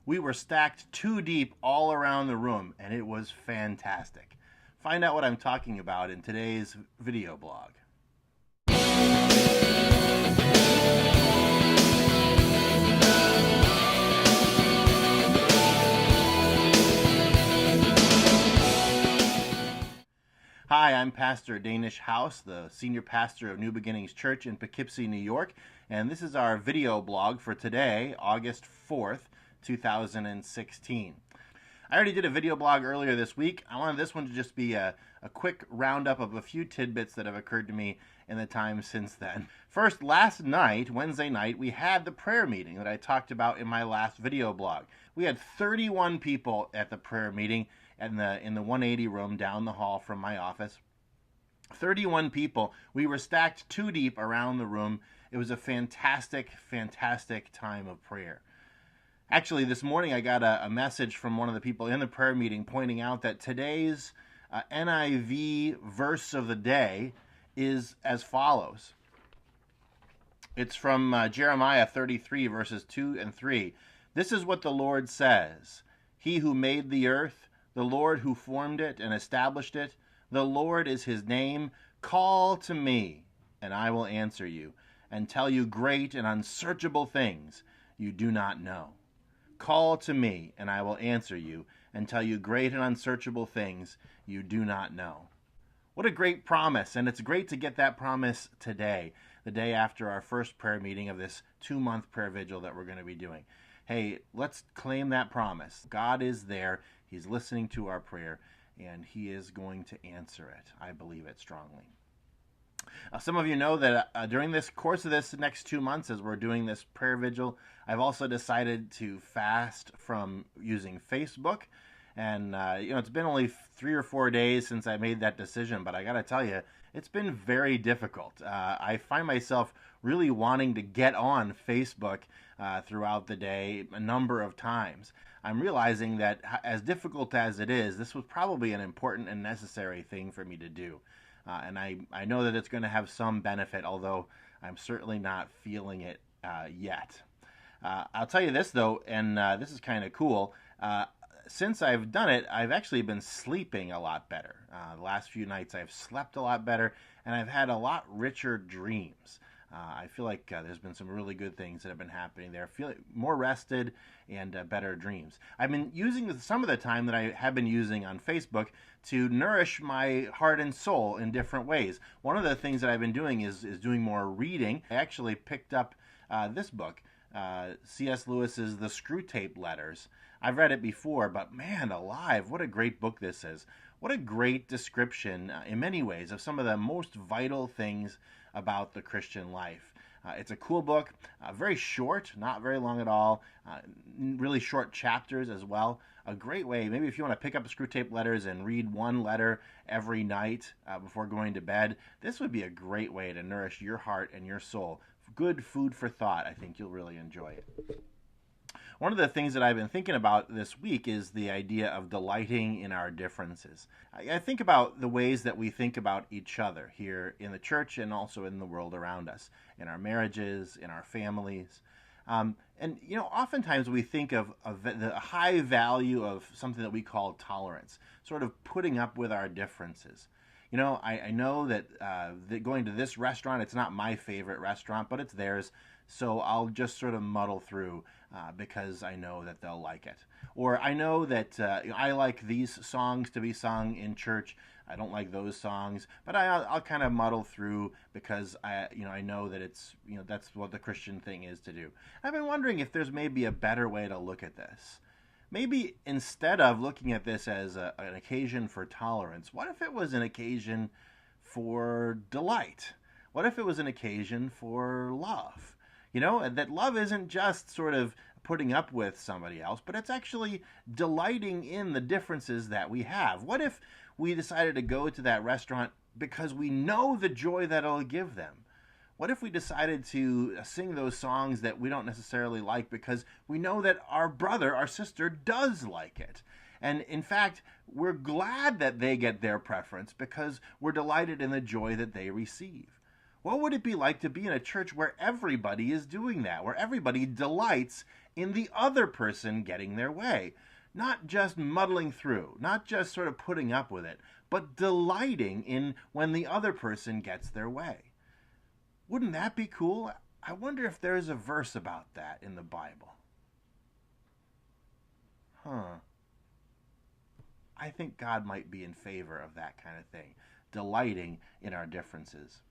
We were stacked 2 deep all around the room, and it was fantastic. Find out what I'm talking about in today's video blog. Hi, I'm Pastor Danish House, the senior pastor of New Beginnings Church in Poughkeepsie, New York, and this is our video blog for today, August 4th, 2016. I already did a video blog earlier this week. I wanted this one to just be a quick roundup of a few tidbits that have occurred to me in the time since then. First, last night, Wednesday night, we had the prayer meeting that I talked about in my last video blog. We had 31 people at the prayer meeting in the 180 room down the hall from my office. 31 people. We were stacked 2 deep around the room. It was a fantastic, fantastic time of prayer. Actually, this morning I got a message from one of the people in the prayer meeting pointing out that today's NIV verse of the day is as follows. It's from Jeremiah 33, verses 2 and 3. This is what the Lord says. He who made the earth, the Lord who formed it and established it, the Lord is his name. Call to me, and I will answer you, and tell you great and unsearchable things you do not know. Call to me, and I will answer you, and tell you great and unsearchable things you do not know. What a great promise, and it's great to get that promise today, the day after our first prayer meeting of this 2-month prayer vigil that we're going to be doing. Hey, let's claim that promise. God is there. He's listening to our prayer, and he is going to answer it. I believe it strongly. Some of you know that during this course of this next 2 months, as we're doing this prayer vigil, I've also decided to fast from using Facebook. And, it's been only 3 or 4 days since I made that decision, but I got to tell you, it's been very difficult. I find myself really wanting to get on Facebook throughout the day a number of times. I'm realizing that as difficult as it is, this was probably an important and necessary thing for me to do. And I know that it's going to have some benefit, although I'm certainly not feeling it yet. I'll tell you this, though, and this is kind of cool. Since I've done it, I've actually been sleeping a lot better. The last few nights I've slept a lot better, and I've had a lot richer dreams. I feel like there's been some really good things that have been happening there. I feel more rested and better dreams. I've been using some of the time that I have been using on Facebook to nourish my heart and soul in different ways. One of the things that I've been doing is doing more reading. I actually picked up this book, C.S. Lewis's The Screwtape Letters. I've read it before, but man alive, what a great book this is. What a great description, in many ways, of some of the most vital things about the Christian life. It's a cool book, very short, not very long at all, really short chapters as well. A great way, maybe if you want to pick up Screwtape Letters and read one letter every night before going to bed, this would be a great way to nourish your heart and your soul. Good food for thought. I think you'll really enjoy it. One of the things that I've been thinking about this week is the idea of delighting in our differences. I think about the ways that we think about each other here in the church and also in the world around us, in our marriages, in our families. Oftentimes we think of the high value of something that we call tolerance, sort of putting up with our differences. I know that going to this restaurant, it's not my favorite restaurant, but it's theirs. So I'll just sort of muddle through because I know that they'll like it. Or I know that I like these songs to be sung in church. I don't like those songs, but I'll kind of muddle through because I know that it's that's what the Christian thing is to do. I've been wondering if there's maybe a better way to look at this. Maybe instead of looking at this as an occasion for tolerance, what if it was an occasion for delight? What if it was an occasion for love? That love isn't just sort of putting up with somebody else, but it's actually delighting in the differences that we have. What if we decided to go to that restaurant because we know the joy that it'll give them? What if we decided to sing those songs that we don't necessarily like because we know that our brother, our sister does like it? And in fact, we're glad that they get their preference because we're delighted in the joy that they receive. What would it be like to be in a church where everybody is doing that, where everybody delights in the other person getting their way. Not just muddling through, not just sort of putting up with it, but delighting in when the other person gets their way. Wouldn't that be cool? I wonder if there's a verse about that in the Bible. I think God might be in favor of that kind of thing, delighting in our differences.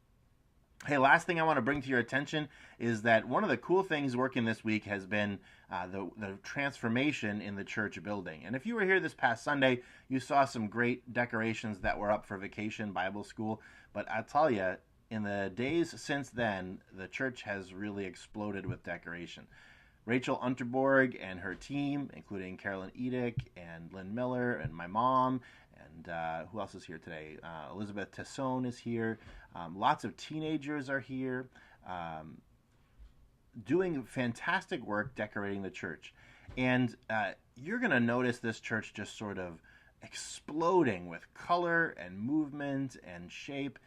Hey, last thing I want to bring to your attention is that one of the cool things working this week has been the transformation in the church building. And if you were here this past Sunday, you saw some great decorations that were up for Vacation Bible School. But I tell you, in the days since then, the church has really exploded with decoration. Rachel Unterborg and her team, including Carolyn Edick and Lynn Miller and my mom, and who else is here today? Elizabeth Tassone is here. Lots of teenagers are here, doing fantastic work decorating the church. And you're going to notice this church just sort of exploding with color and movement and shape,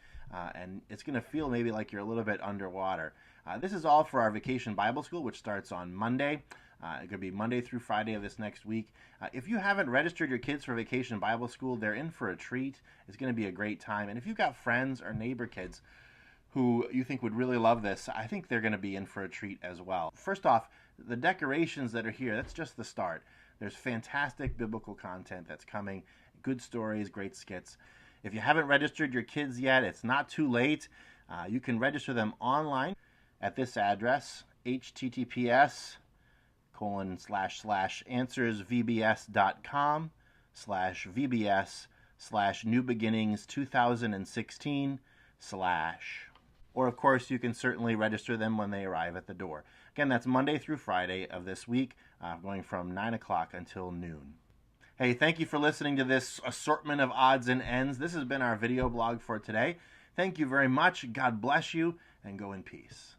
and it's going to feel maybe like you're a little bit underwater. This is all for our Vacation Bible School, which starts on Monday. It's going to be Monday through Friday of this next week. If you haven't registered your kids for Vacation Bible School, they're in for a treat. It's going to be a great time. And if you've got friends or neighbor kids who you think would really love this, I think they're going to be in for a treat as well. First off, the decorations that are here, that's just the start. There's fantastic biblical content that's coming, good stories, great skits. If you haven't registered your kids yet, it's not too late. You can register them online at this address, https://answersvbs.com/vbs/newbeginnings2016/ or of course you can certainly register them when they arrive at the door. Again, that's Monday through Friday of this week, going from 9 o'clock until noon. Hey, thank you for listening to this assortment of odds and ends. This has been our video blog for today. Thank you very much. God bless you, and go in peace.